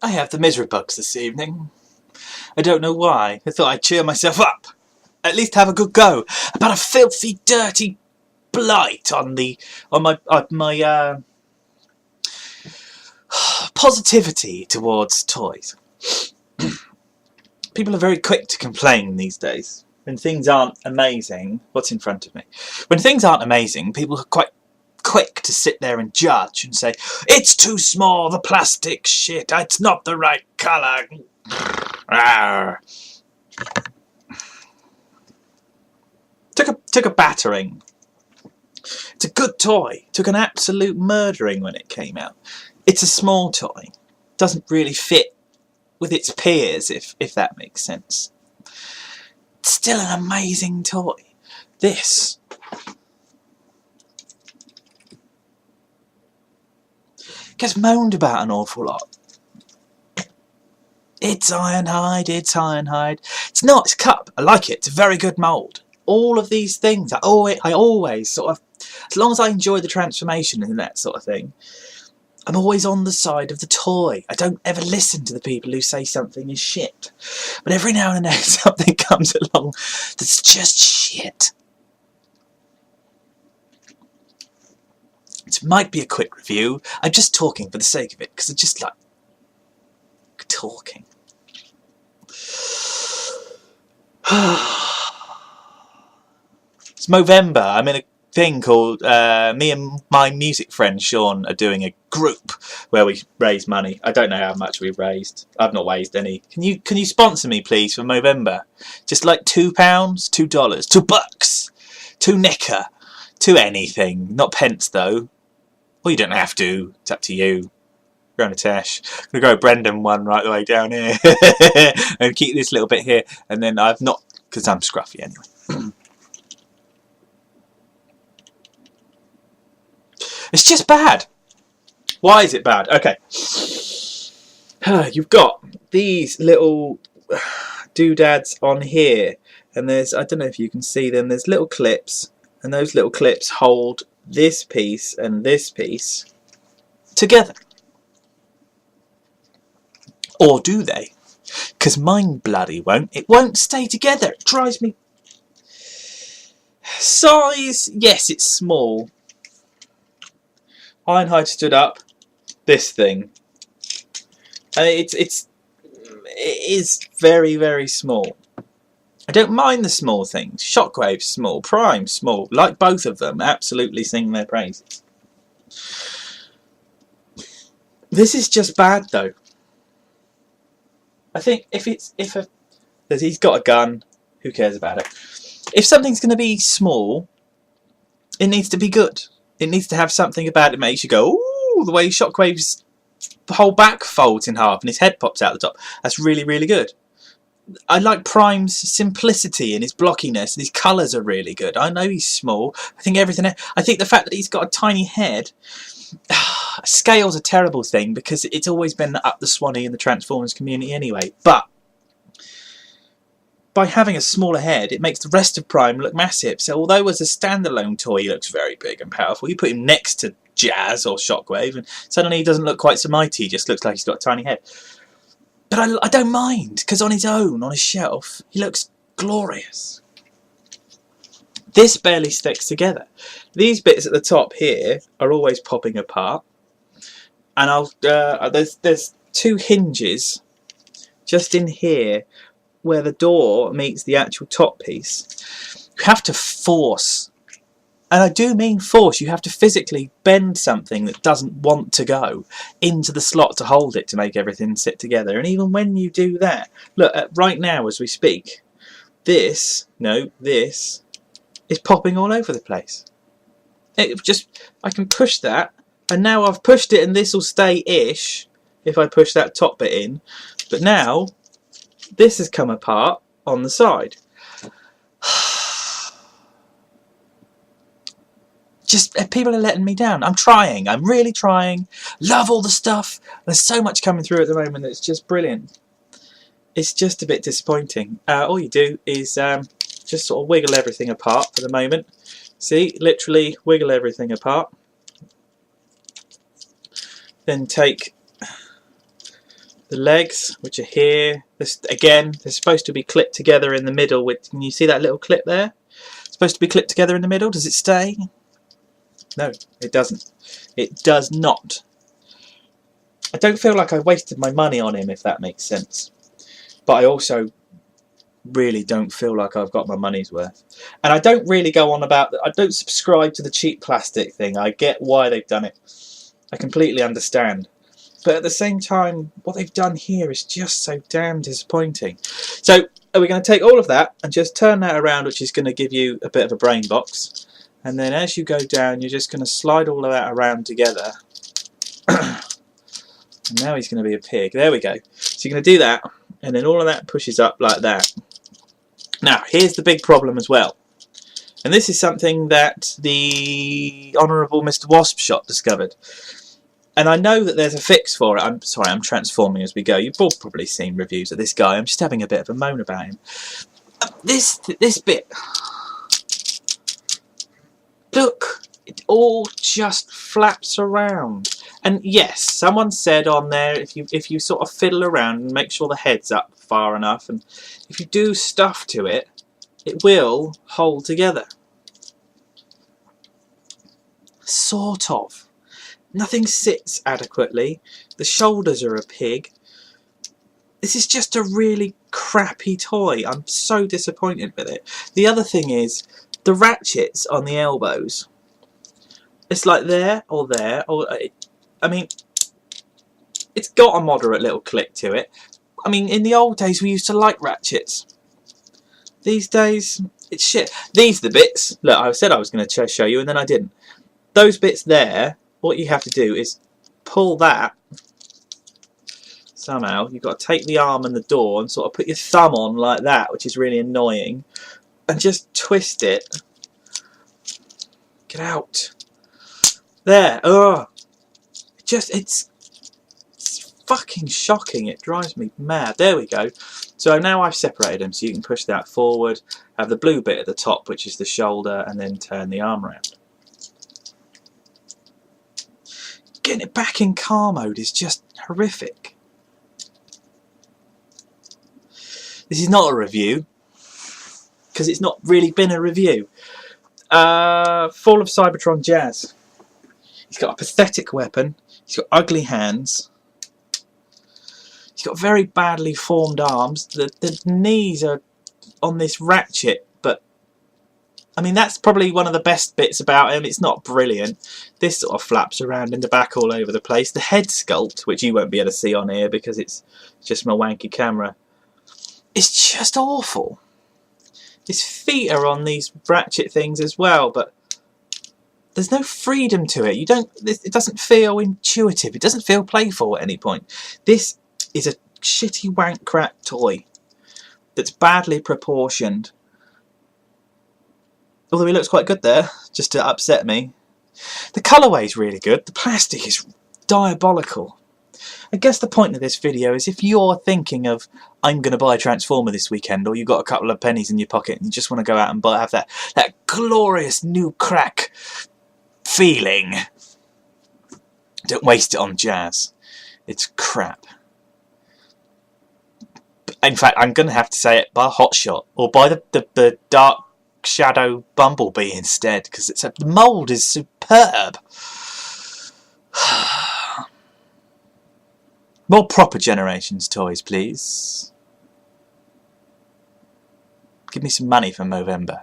I have the misery bugs this evening. I don't know why. I thought I'd cheer myself up. At least have a good go about a filthy, dirty blight on my positivity towards toys. People are very quick to complain these days. When things aren't amazing, what's in front of me? When things aren't amazing, people are quite quick to sit there and judge and say, it's too small, the plastic shit, it's not the right colour. Took a battering. It's a good toy. Took an absolute murdering when it came out. It's a small toy. Doesn't really fit with its peers, if that makes sense. It's still an amazing toy. This gets moaned about an awful lot. It's ironhide, it's ironhide. It's not, it's cup. I like it. It's a very good mould. All of these things, I always sort of, as long as I enjoy the transformation and that sort of thing, I'm always on the side of the toy. I don't ever listen to the people who say something is shit. But every now and then something comes along that's just shit. It might be a quick review. I'm just talking for the sake of it, because I just like talking. It's Movember. I'm in a thing called me and my music friend Sean are doing a group where we raise money. I don't know how much we've raised. I've not raised any. Can you sponsor me please for Movember? Just like £2, $2, $2, $2 nicker, to anything. Not pence though. Well, you don't have to. It's up to you. Go on a Tash. I'm going to go Brendan one right the way down here. And keep this little bit here. And then I've not, because I'm scruffy anyway. It's just bad. Why is it bad? Okay. You've got these little doodads on here. And there's, I don't know if you can see them, there's little clips. And those little clips hold this piece and this piece together. Or do they? Because mine bloody won't. It won't stay together. It drives me. Size, yes, it's small. Ironhide stood up. This thing. And it is very, very small. I don't mind the small things. Shockwave's small. Prime's small. Like both of them. Absolutely sing their praises. This is just bad though. I think if he's got a gun, who cares about it? If something's going to be small, it needs to be good. It needs to have something about it that makes you go, ooh, the way Shockwave's whole back folds in half and his head pops out the top. That's really, really good. I like Prime's simplicity and his blockiness, and his colours are really good. I know he's small. I think the fact that he's got a tiny head. Scale's a terrible thing because it's always been up the Swanee in the Transformers community anyway. But by having a smaller head, it makes the rest of Prime look massive. So although as a standalone toy he looks very big and powerful, you put him next to Jazz or Shockwave and suddenly he doesn't look quite so mighty. He just looks like he's got a tiny head. But I don't mind, because on his own, on his shelf, he looks glorious. This barely sticks together. These bits at the top here are always popping apart. And there's two hinges just in here where the door meets the actual top piece. You have to force, and I do mean force, you have to physically bend something that doesn't want to go into the slot to hold it to make everything sit together. And even when you do that, look, right now as we speak, this is popping all over the place. I can push that, and now I've pushed it and this will stay-ish if I push that top bit in. But now, this has come apart on the side. Just people are letting me down. I'm trying. I'm really trying. Love all the stuff. There's so much coming through at the moment that's just brilliant. It's just a bit disappointing. All you do is just sort of wiggle everything apart for the moment. See, literally wiggle everything apart. Then take The legs, which are here, this, again, they're supposed to be clipped together in the middle. Can you see that little clip there? It's supposed to be clipped together in the middle. Does it stay? No, it doesn't. It does not. I don't feel like I wasted my money on him, if that makes sense. But I also really don't feel like I've got my money's worth. And I don't really go on about that. I don't subscribe to the cheap plastic thing. I get why they've done it. I completely understand. But at the same time, what they've done here is just so damn disappointing. So are we going to take all of that and just turn that around, which is going to give you a bit of a brain box. And then as you go down, you're just going to slide all of that around together. And now he's going to be a pig. There we go. So you're going to do that, and then all of that pushes up like that. Now, here's the big problem as well. And this is something that the Honourable Mr. Waspshot discovered. And I know that there's a fix for it. I'm sorry, I'm transforming as we go. You've all probably seen reviews of this guy. I'm just having a bit of a moan about him. This bit... Look, it all just flaps around. And yes, someone said on there, if you sort of fiddle around and make sure the head's up far enough, and if you do stuff to it, it will hold together. Sort of. Nothing sits adequately. The shoulders are a pig. This is just a really crappy toy. I'm so disappointed with it. The other thing is, the ratchets on the elbows. It's like there, or I mean, it's got a moderate little click to it. I mean, in the old days we used to like ratchets. These days, it's shit. These are the bits. Look, I said I was going to show you, and then I didn't. Those bits there, what you have to do is pull that. Somehow, you've got to take the arm and the door and sort of put your thumb on like that, which is really annoying. And just twist it. Get out. There. Ugh. It's fucking shocking. It drives me mad. There we go. So now I've separated them, so you can push that forward, have the blue bit at the top, which is the shoulder, and then turn the arm around. Getting it back in car mode is just horrific. This is not a review, because it's not really been a review. Fall of Cybertron Jazz. He's got a pathetic weapon. He's got ugly hands. He's got very badly formed arms. The knees are on this ratchet, but I mean, that's probably one of the best bits about him. It's not brilliant. This sort of flaps around in the back all over the place. The head sculpt, which you won't be able to see on here because it's just my wanky camera, it's just awful. His feet are on these ratchet things as well, but there's no freedom to it. It doesn't feel intuitive. It doesn't feel playful at any point. This is a shitty wank crap toy that's badly proportioned. Although he looks quite good there, just to upset me. The colourway's really good. The plastic is diabolical. I guess the point of this video is if you're thinking of, I'm going to buy a Transformer this weekend, or you've got a couple of pennies in your pocket and you just want to go out and have that glorious new crack feeling, don't waste it on Jazz. It's crap. In fact, I'm going to have to say it, buy a Hotshot, or buy the Dark Shadow Bumblebee instead, because the mould is superb. More proper Generations toys, please. Give me some money for Movember.